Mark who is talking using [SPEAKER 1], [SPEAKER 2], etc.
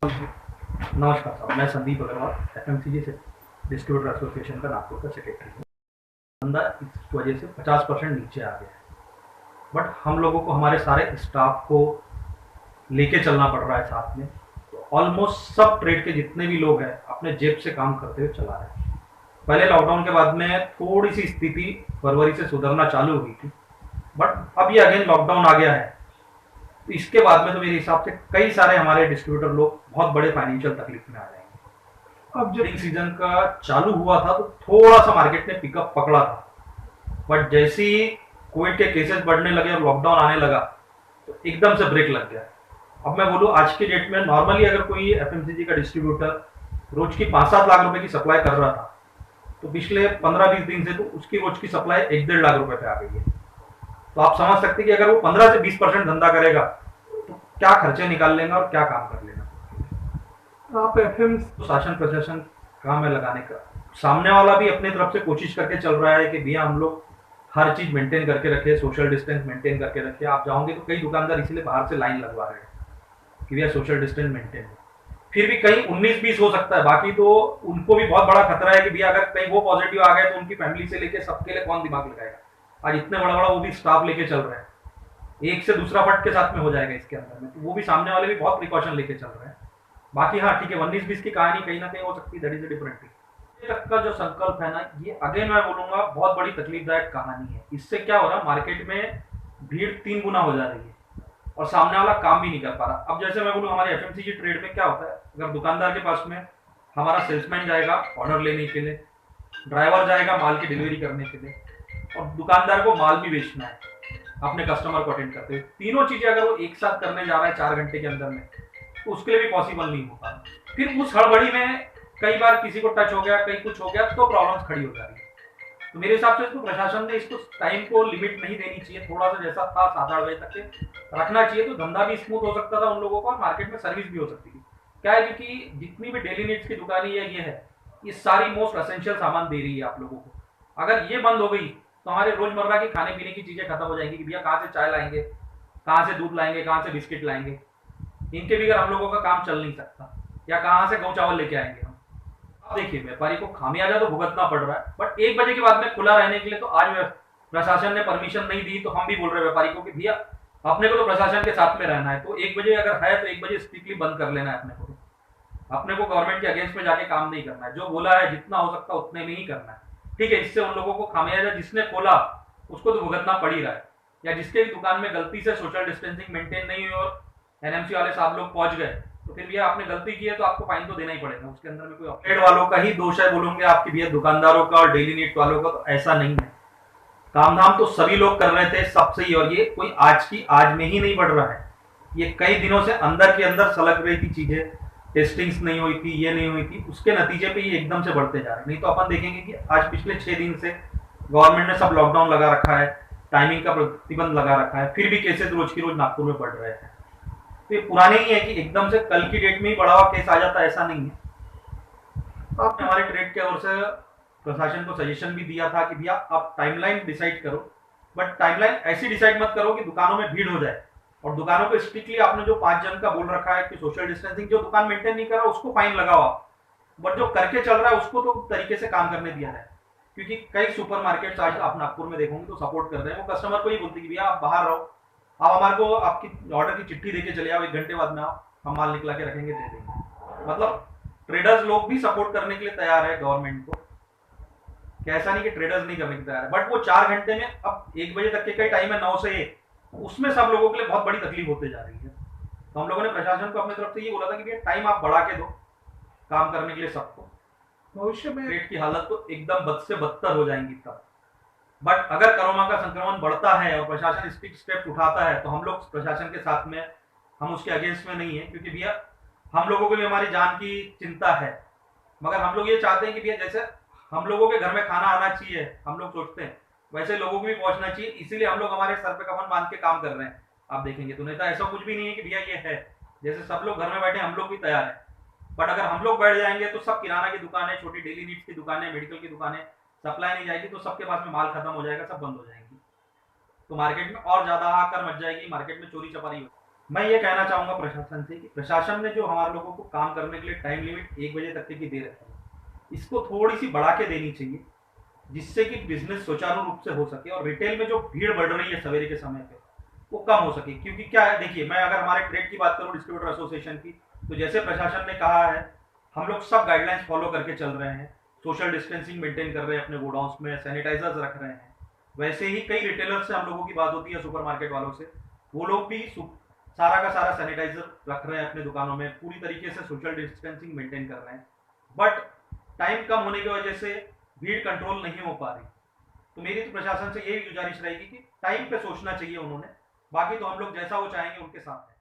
[SPEAKER 1] नमस्कार साहब, मैं संदीप अग्रवाल एफएमसीजी से डिस्ट्रीब्यूटर एसोसिएशन का नागपुर का सेक्रेटरी हूँ। धंधा इस वजह से 50% नीचे आ गया है, बट हम लोगों को हमारे सारे स्टाफ को लेके चलना पड़ रहा है साथ में। तो ऑलमोस्ट सब ट्रेड के जितने भी लोग हैं अपने जेब से काम करते हुए चला रहे हैं। पहले लॉकडाउन के बाद में थोड़ी सी स्थिति फरवरी से सुधरना चालू हुई थी, बट अब ये अगेन लॉकडाउन आ गया है। तो इसके बाद में तो मेरे हिसाब से कई सारे हमारे डिस्ट्रीब्यूटर लोग बहुत बड़े फाइनेंशियल तकलीफ में आ जाएंगे। अब जब सीजन का चालू हुआ था तो थोड़ा सा मार्केट ने पिकअप पकड़ा था, बट जैसे ही कोविड के केसेस बढ़ने लगे और लॉकडाउन आने लगा तो एकदम से ब्रेक लग गया। अब मैं बोलूँ आज के डेट में नॉर्मली अगर कोई एफएमसीजी का डिस्ट्रीब्यूटर रोज की 5-7 लाख रुपए की सप्लाई कर रहा था, तो पिछले 15-20 दिन से तो उसकी रोज की सप्लाई 1-1.5 लाख रुपए पे आ गई है। तो आप समझ सकते हैं कि अगर वो 15 से 20% धंधा करेगा तो क्या खर्चे निकाल लेगा और क्या काम कर लेगा। आप एफएम शासन प्रशासन काम में लगाने का सामने वाला भी अपनी तरफ से कोशिश करके चल रहा है कि भैया हम लोग हर चीज मेंटेन करके रखे, सोशल डिस्टेंस मेंटेन करके रखे। आप जाओगे तो कई दुकानदार इसलिए बाहर से लाइन लगवा रहे हैं कि भैया सोशल डिस्टेंस मेंटेन हो। फिर भी कहीं 19-20 हो सकता है, बाकी तो उनको भी बहुत बड़ा खतरा है कि भैया अगर कहीं वो पॉजिटिव आ गए तो उनकी फैमिली से लेके सबके लिए कौन दिमाग लगाएगा। आज इतने बड़ा बड़ा वो भी स्टाफ लेके चल रहे हैं, एक से दूसरा फट के साथ में हो जाएगा इसके अंदर में, तो वो भी सामने वाले भी बहुत प्रिकॉशन लेके चल रहे हैं। बाकी हाँ ठीक है, 19-20 की कहानी कहीं ना कहीं हो सकती है, that is a different thing. तक का जो संकल्प है ना, ये अगेन मैं बोलूंगा बहुत बड़ी तकलीफदायक कहानी है। इससे क्या हो रहा है, मार्केट में भीड़ 3 गुना हो जा रही है और सामने वाला काम भी नहीं कर पा रहा। अब जैसे मैं बोलूँ हमारे एफएमसीजी ट्रेड में क्या होता है, अगर दुकानदार के पास में हमारा सेल्समैन जाएगा ऑर्डर लेने के लिए, ड्राइवर जाएगा माल की डिलीवरी करने के लिए, और दुकानदार को माल भी बेचना है अपने कस्टमर को अटेंड करते हुए, तीनों चीजें अगर वो एक साथ करने जा रहा है 4 घंटे के अंदर में, तो उसके लिए भी पॉसिबल नहीं हो पा रहा। फिर उस हड़बड़ी में कई बार किसी को टच हो गया, कहीं कुछ हो गया, तो प्रॉब्लम्स खड़ी हो जा रही है। तो मेरे हिसाब से इसको प्रशासन ने इसको टाइम को लिमिट नहीं देनी चाहिए, थोड़ा सा जैसा था 7-8 बजे तक के रखना चाहिए, तो धंधा भी स्मूथ हो सकता था उन लोगों का और मार्केट में सर्विस भी हो सकती थी। क्या है कि जितनी भी डेली नीड्स की दुकानें ये है, ये सारी मोस्ट एसेंशियल सामान दे रही है आप लोगों को। अगर ये बंद हो गई तो हमारे रोजमर्रा की खाने पीने की चीजें खत्म हो जाएंगी कि भैया कहाँ से चाय लाएंगे, कहाँ से दूध लाएंगे, कहाँ से बिस्किट लाएंगे, इनके बगैर हम लोगों का काम चल नहीं सकता। या कहाँ से गेहूं चावल लेके आएंगे हम। अब देखिए व्यापारी को खामियाजा तो भुगतना पड़ रहा है, बट 1 बजे के बाद में खुला रहने के लिए तो आज प्रशासन ने परमिशन नहीं दी, तो हम भी बोल रहे हैं व्यापारी को कि भैया अपने को तो प्रशासन के साथ में रहना है, तो 1 बजे अगर है तो 1 बजे स्ट्रिक्टली बंद कर लेना है। अपने को गवर्नमेंट के अगेंस्ट में जाके काम नहीं करना है, जो बोला है जितना हो सकता उतने में ही करना है। ठीक है, इससे उन लोगों को खामियाजा जिसने खोला उसको तो भुगतना पड़ ही रहा है, या जिसके दुकान में गलती से सोशल डिस्टेंसिंग मेंटेन नहीं हुई और एनएमसी वाले साहब लोग पहुंच गए, तो फिर भैया आपने गलती की है तो आपको फाइन तो देना ही पड़ेगा। उसके अंदर में कोई ट्रेड वालों का ही दोष है बोलूंगे आपकी, भैया दुकानदारों का और डेली नीड वालों का तो ऐसा नहीं है। काम धाम तो सभी लोग कर रहे थे सब सही, और ये कोई आज में ही नहीं बढ़ रहा है, ये कई दिनों से अंदर के अंदर सलग रही थी चीजें, टेस्टिंग्स नहीं हुई थी, ये नहीं हुई थी, उसके नतीजे पे ये एकदम से बढ़ते जा रहे हैं। नहीं तो अपन देखेंगे कि आज पिछले 6 दिन से गवर्नमेंट ने सब लॉकडाउन लगा रखा है, टाइमिंग का प्रतिबंध लगा रखा है, फिर भी केसेस रोज की रोज नागपुर में बढ़ रहे हैं। तो ये पुराने ही है कि एकदम से कल की डेट में ही बड़ा हुआ केस आ जाता है, ऐसा नहीं है। आपने हमारे ट्रेड के ओर से प्रशासन को सजेशन भी दिया था कि भैया आप टाइमलाइन डिसाइड करो, बट टाइमलाइन ऐसी डिसाइड मत करो कि दुकानों में भीड़ हो जाए, और दुकानों को स्ट्रिक्टली आपने जो 5 जन का बोल रखा है कि सोशल डिस्टेंसिंग, जो दुकान मेंटेन नहीं कर रहा उसको फाइन लगाओ, बट जो करके चल रहा है उसको तो तरीके से काम करने दिया है। क्योंकि कई सुपरमार्केट्स आज आप नागपुर में देखोगे तो सपोर्ट कर रहे हैं, वो कस्टमर को ही बोलते कि भैया आप बाहर रहो, आप हमारे को आपकी ऑर्डर की चिट्ठी देके चले आओ, 1 घंटे बाद में आओ, हम माल निकला के रखेंगे, दे देंगे। मतलब ट्रेडर्स लोग भी सपोर्ट करने के लिए तैयार है गवर्नमेंट को, कैसा नहीं कि ट्रेडर्स नहीं करने के तैयार है, बट वो 4 घंटे में अब 1 बजे तक के टाइम है 9 से 1, उसमें सब लोगों के लिए बहुत बड़ी तकलीफ होते जा रही है। तो हम लोगों ने प्रशासन को अपनी तरफ से ये बोला था कि भैया टाइम आप बढ़ा के दो काम करने के लिए सबको, भविष्य में रेट की हालत तो एकदम बद से बदतर हो जाएंगी तब। बट अगर कोरोना का संक्रमण बढ़ता है और प्रशासन स्ट्रिक्ट स्टेप उठाता है तो हम लोग प्रशासन के साथ में, हम उसके अगेंस्ट में नहीं है, क्योंकि भैया हम लोगों को भी हमारी जान की चिंता है। मगर हम लोग ये चाहते हैं कि भैया जैसे हम लोगों के घर में खाना आना चाहिए, हम लोग सोचते हैं वैसे लोगों को भी पहुंचना चाहिए, इसीलिए हम लोग हमारे सर पे कफन बांध के काम कर रहे हैं। आप देखेंगे तो नहीं तो ऐसा कुछ भी नहीं है कि भैया ये है, जैसे सब लोग घर में बैठे हम लोग भी तैयार है, बट अगर हम लोग बैठ जाएंगे तो सब किराना की दुकानें, छोटी डेली नीड्स की दुकानें, मेडिकल की दुकानें, सप्लाई नहीं जाएगी तो सबके पास में माल खत्म हो जाएगा, सब बंद हो जाएंगी, तो मार्केट में और ज्यादा हाहाकार मच जाएगी, मार्केट में चोरी चपारी हो। मैं ये कहना चाहूँगा प्रशासन से कि प्रशासन ने जो हमारे लोगों को काम करने के लिए टाइम लिमिट 1 बजे तक की दे रखी है, इसको थोड़ी-सी बढ़ा के देनी चाहिए, जिससे कि बिज़नेस सुचारू रूप से हो सके और रिटेल में जो भीड़ बढ़ रही है सवेरे के समय पे, वो कम हो सके। क्योंकि क्या है, देखिए, मैं अगर हमारे ट्रेड की बात करूँ, डिस्ट्रीब्यूटर एसोसिएशन की, तो जैसे प्रशासन ने कहा है, हम लोग सब गाइडलाइंस फॉलो करके चल रहे हैं, सोशल डिस्टेंसिंग मेंटेन कर रहे हैं, अपने गोडाउन्स में सैनिटाइजर्स रख रहे हैं। वैसे ही कई रिटेलर्स से हम लोगों की बात होती है, सुपरमार्केट वालों से, वो लोग भी सारा का सारा सैनिटाइजर रख रहे हैं अपने दुकानों में, पूरी तरीके से सोशल डिस्टेंसिंग मेंटेन कर रहे हैं। बट टाइम कम होने की वजह से भीड़ कंट्रोल नहीं हो पा रही। तो मेरी तो प्रशासन से यही गुजारिश रहेगी कि टाइम पे सोचना चाहिए उन्होंने, बाकी तो हम लोग जैसा वो चाहेंगे उनके साथ हैं।